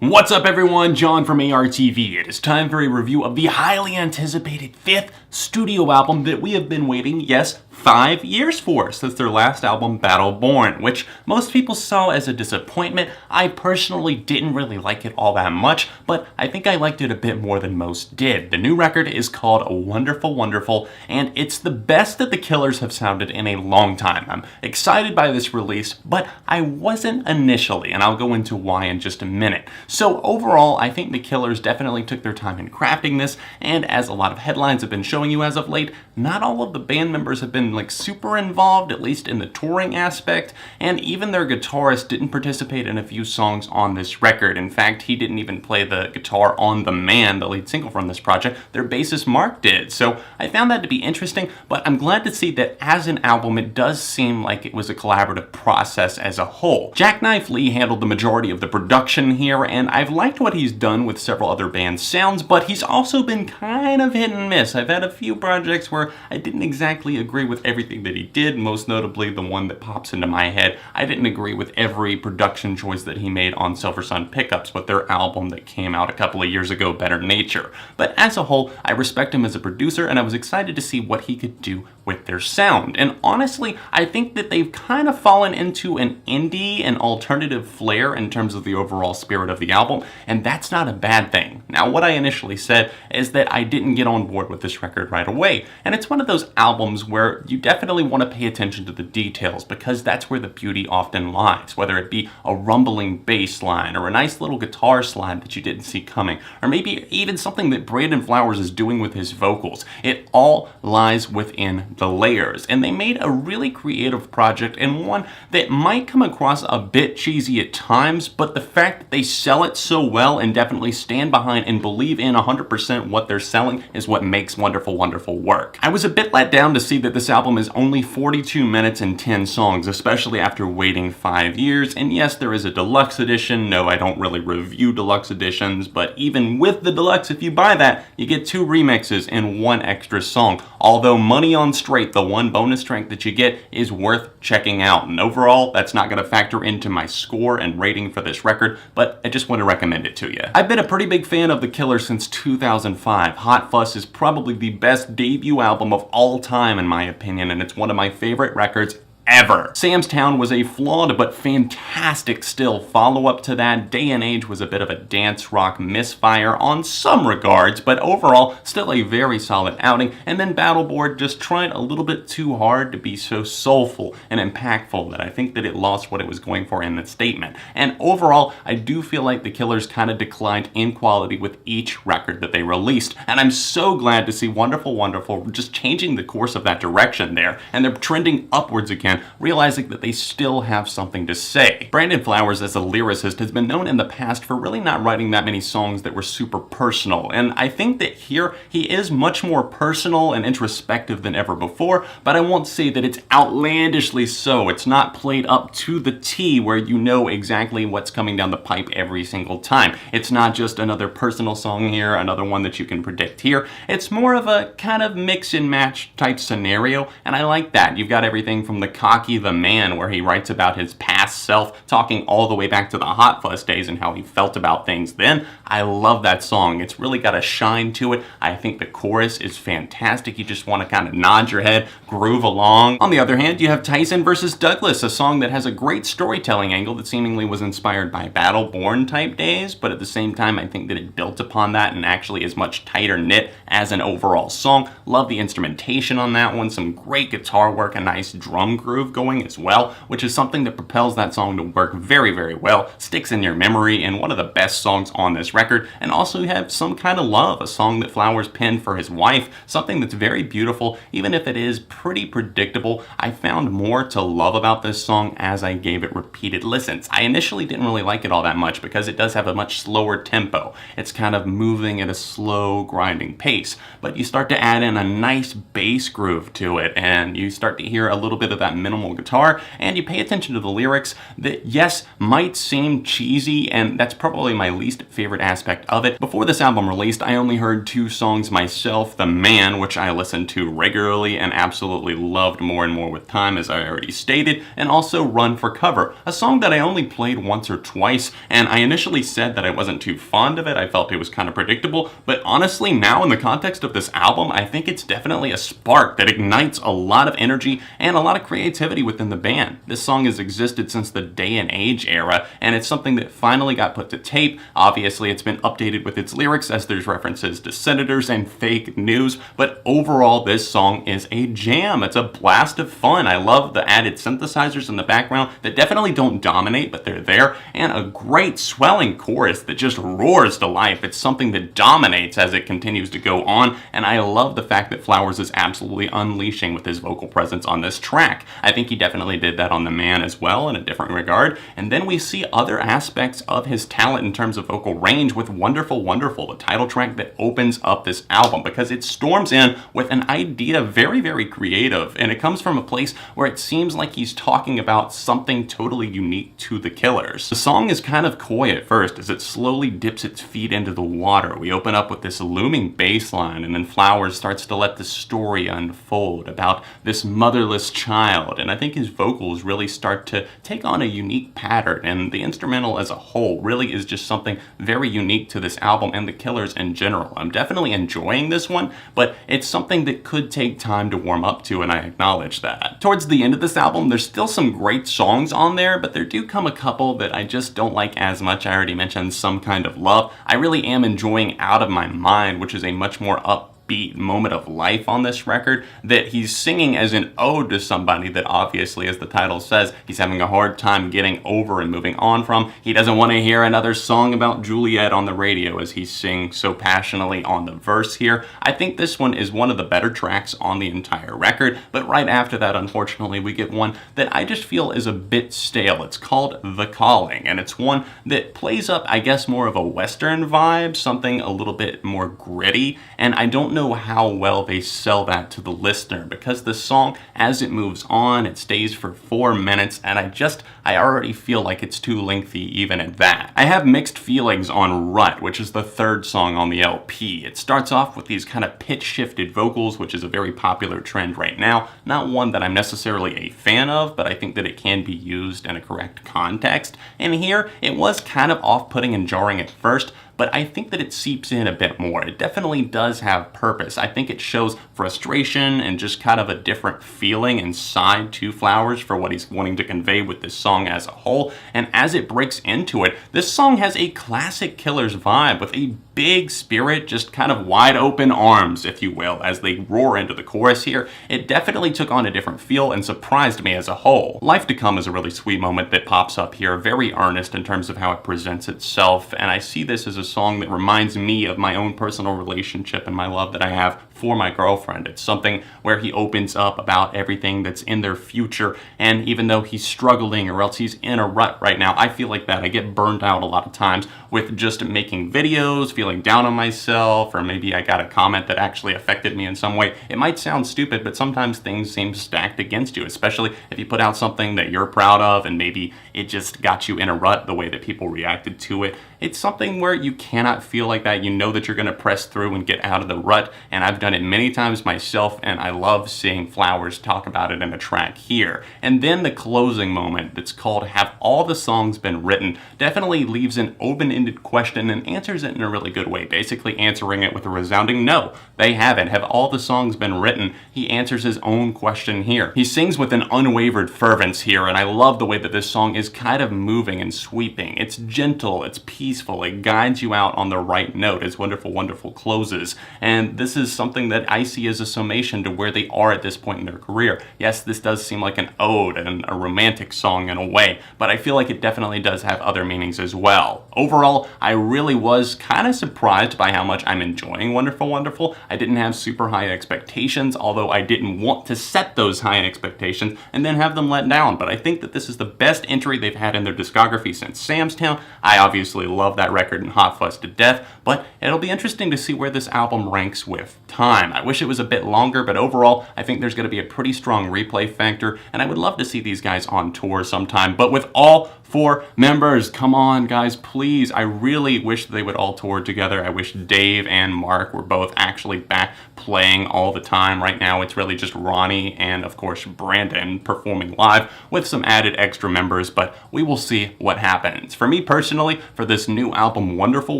What's up everyone, John from ARTV. It is time for a review of the highly anticipated 5th studio album that we have been waiting, yes, 5 years for since their last album, Battleborn, which most people saw as a disappointment. I personally didn't really like it all that much, but I think I liked it a bit more than most did. The new record is called Wonderful Wonderful, and it's the best that the Killers have sounded in a long time. I'm excited by this release, but I wasn't initially, and I'll go into why in just a minute. So overall, I think the Killers definitely took their time in crafting this, and as a lot of headlines have been showing you as of late, not all of the band members have been super involved, at least in the touring aspect, and even their guitarist didn't participate in a few songs on this record. In fact, he didn't even play the guitar on The Man, the lead single from this project. Their bassist Mark did. So I found that to be interesting, but I'm glad to see that as an album, it does seem like it was a collaborative process as a whole. Jackknife Lee handled the majority of the production here, and I've liked what he's done with several other band sounds, but he's also been kind of hit and miss. I've had a few projects where I didn't exactly agree with everything that he did, most notably the one that pops into my head. I didn't agree with every production choice that he made on Silver Sun Pickups with their album that came out a couple of years ago, Better Nature. But as a whole, I respect him as a producer, and I was excited to see what he could do with their sound. And honestly, I think that they've kind of fallen into an indie and alternative flair in terms of the overall spirit of the album, and that's not a bad thing. Now, what I initially said is that I didn't get on board with this record right away, and it's one of those albums where you definitely want to pay attention to the details, because that's where the beauty often lies, whether it be a rumbling bass line or a nice little guitar slide that you didn't see coming, or maybe even something that Brandon Flowers is doing with his vocals. It all lies within the layers, and they made a really creative project, and one that might come across a bit cheesy at times, but the fact that they sell it so well and definitely stand behind and believe in 100% what they're selling is what makes Wonderful Wonderful work. I was a bit let down to see that this album is only 42 minutes and 10 songs, especially after waiting 5 years, and yes, there is a deluxe edition. No, I don't really review deluxe editions, but even with the deluxe, if you buy that, you get 2 remixes and 1 extra song. Although money on straight, the 1 bonus track that you get is worth checking out, and overall, that's not going to factor into my score and rating for this record, but I just want to recommend it to you. I've been a pretty big fan of The Killers since 2005. Hot Fuss is probably the best debut album of all time in my opinion, and it's one of my favorite records ever. Sam's Town was a flawed but fantastic still follow-up to that. Day and Age was a bit of a dance rock misfire on some regards, but overall still a very solid outing. And then Battleborn just tried a little bit too hard to be so soulful and impactful that I think that it lost what it was going for in the statement. And overall, I do feel like the Killers kind of declined in quality with each record that they released, and I'm so glad to see Wonderful Wonderful just changing the course of that direction there, and they're trending upwards again, realizing that they still have something to say. Brandon Flowers, as a lyricist, has been known in the past for really not writing that many songs that were super personal, and I think that here he is much more personal and introspective than ever before, but I won't say that it's outlandishly so. It's not played up to the T where you know exactly what's coming down the pipe every single time. It's not just another personal song here, another one that you can predict here. It's more of a kind of mix and match type scenario, and I like that. You've got everything from the Cocky the Man, where he writes about his past self, talking all the way back to the Hot Fuss days and how he felt about things then. I love that song. It's really got a shine to it. I think the chorus is fantastic. You just want to kind of nod your head, groove along. On the other hand, you have Tyson versus Douglas, a song that has a great storytelling angle that seemingly was inspired by Battleborn type days, but at the same time, I think that it built upon that and actually is much tighter knit as an overall song. Love the instrumentation on that one. Some great guitar work, a nice drum groove going as well, which is something that propels that song to work very, very well, sticks in your memory, and one of the best songs on this record. And also you have Some Kind of Love, a song that Flowers penned for his wife, something that's very beautiful, even if it is pretty predictable. I found more to love about this song as I gave it repeated listens. I initially didn't really like it all that much because it does have a much slower tempo. It's kind of moving at a slow, grinding pace, but you start to add in a nice bass groove to it, and you start to hear a little bit of that minimal guitar, and you pay attention to the lyrics that, yes, might seem cheesy, and that's probably my least favorite aspect of it. Before this album released, I only heard 2 songs myself, The Man, which I listened to regularly and absolutely loved more and more with time, as I already stated, and also Run for Cover, a song that I only played once or twice, and I initially said that I wasn't too fond of it. I felt it was kind of predictable, but honestly, now in the context of this album, I think it's definitely a spark that ignites a lot of energy and a lot of creativity within the band. This song has existed since the Day and Age era, and it's something that finally got put to tape. Obviously, it's been updated with its lyrics as there's references to senators and fake news, but overall, this song is a jam. It's a blast of fun. I love the added synthesizers in the background that definitely don't dominate, but they're there, and a great swelling chorus that just roars to life. It's something that dominates as it continues to go on, and I love the fact that Flowers is absolutely unleashing with his vocal presence on this track. I think he definitely did that on The Man as well in a different regard, and then we see other aspects of his talent in terms of vocal range with Wonderful Wonderful, the title track that opens up this album, because it storms in with an idea very, very creative, and it comes from a place where it seems like he's talking about something totally unique to the Killers. The song is kind of coy at first as it slowly dips its feet into the water. We open up with this looming bass line, and then Flowers starts to let the story unfold about this motherless child, and I think his vocals really start to take on a unique pattern, and the instrumental as a whole really is just something very unique to this album and the Killers in general. I'm definitely enjoying this one, but it's something that could take time to warm up to, and I acknowledge that. Towards the end of this album, there's still some great songs on there, but there do come a couple that I just don't like as much. I already mentioned Some Kind of Love. I really am enjoying Out of My Mind, which is a much more upbeat moment of life on this record that he's singing as an ode to somebody that obviously, as the title says, he's having a hard time getting over and moving on from. He doesn't want to hear another song about Juliet on the radio as he sings so passionately on the verse here. I think this one is one of the better tracks on the entire record, but right after that, unfortunately, we get one that I just feel is a bit stale. It's called The Calling, and it's one that plays up, I guess, more of a Western vibe, something a little bit more gritty, and I don't know how well they sell that to the listener, because the song, as it moves on, it stays for 4 minutes, and I already feel like it's too lengthy even at that. I have mixed feelings on Rut, which is the 3rd song on the LP. It starts off with these kind of pitch-shifted vocals, which is a very popular trend right now. Not one that I'm necessarily a fan of, but I think that it can be used in a correct context. And here, it was kind of off-putting and jarring at first, but I think that it seeps in a bit more. It definitely does have purpose. I think it shows frustration and just kind of a different feeling inside to Flowers for what he's wanting to convey with this song as a whole. And as it breaks into it, this song has a classic Killers vibe with a big spirit, just kind of wide open arms, if you will, as they roar into the chorus here. It definitely took on a different feel and surprised me as a whole. Life to Come is a really sweet moment that pops up here, very earnest in terms of how it presents itself, and I see this as a song that reminds me of my own personal relationship and my love that I have for my girlfriend. It's something where he opens up about everything that's in their future, and even though he's struggling or else he's in a rut right now, I feel like that. I get burned out a lot of times with just making videos, feeling down on myself, or maybe I got a comment that actually affected me in some way. It might sound stupid, but sometimes things seem stacked against you, especially if you put out something that you're proud of and maybe it just got you in a rut the way that people reacted to it. It's something where you cannot feel like that. You know that you're going to press through and get out of the rut, and I've done it many times myself, and I love seeing Flowers talk about it in a track here. And then the closing moment that's called Have All the Songs Been Written definitely leaves an open-ended question and answers it in a really good way, basically answering it with a resounding no. They haven't. Have all the songs been written? He answers his own question here. He sings with an unwavered fervence here, and I love the way that this song is kind of moving and sweeping. It's gentle, it's peaceful, it guides you out on the right note as Wonderful Wonderful closes, and this is something that I see as a summation to where they are at this point in their career. Yes, this does seem like an ode and a romantic song in a way, but I feel like it definitely does have other meanings as well. Overall, I really was kind of surprised by how much I'm enjoying Wonderful Wonderful. I didn't have super high expectations, although I didn't want to set those high expectations and then have them let down, but I think that this is the best entry they've had in their discography since Sam's Town. I obviously love that record in Hot Fuzz to death, but it'll be interesting to see where this album ranks with time. I wish it was a bit longer, but overall, I think there's going to be a pretty strong replay factor, and I would love to see these guys on tour sometime, but with all 4 members. Come on, guys, please. I really wish they would all tour together. I wish Dave and Mark were both actually back playing all the time. Right now, it's really just Ronnie and, of course, Brandon performing live with some added extra members, but we will see what happens. For me personally, for this new album, Wonderful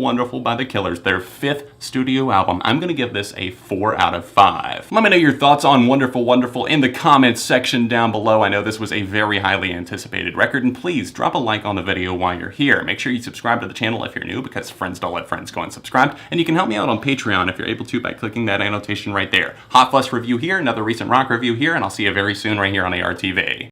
Wonderful by The Killers, their 5th studio album, I'm going to give this a 4 out of 5. Let me know your thoughts on Wonderful Wonderful in the comments section down below. I know this was a very highly anticipated record, and please drop a like on the video while you're here. Make sure you subscribe to the channel if you're new, because friends don't let friends go unsubscribed, and you can help me out on Patreon if you're able to by clicking that annotation right there. Hot Fuzz review here, another recent rock review here, and I'll see you very soon right here on ARTV.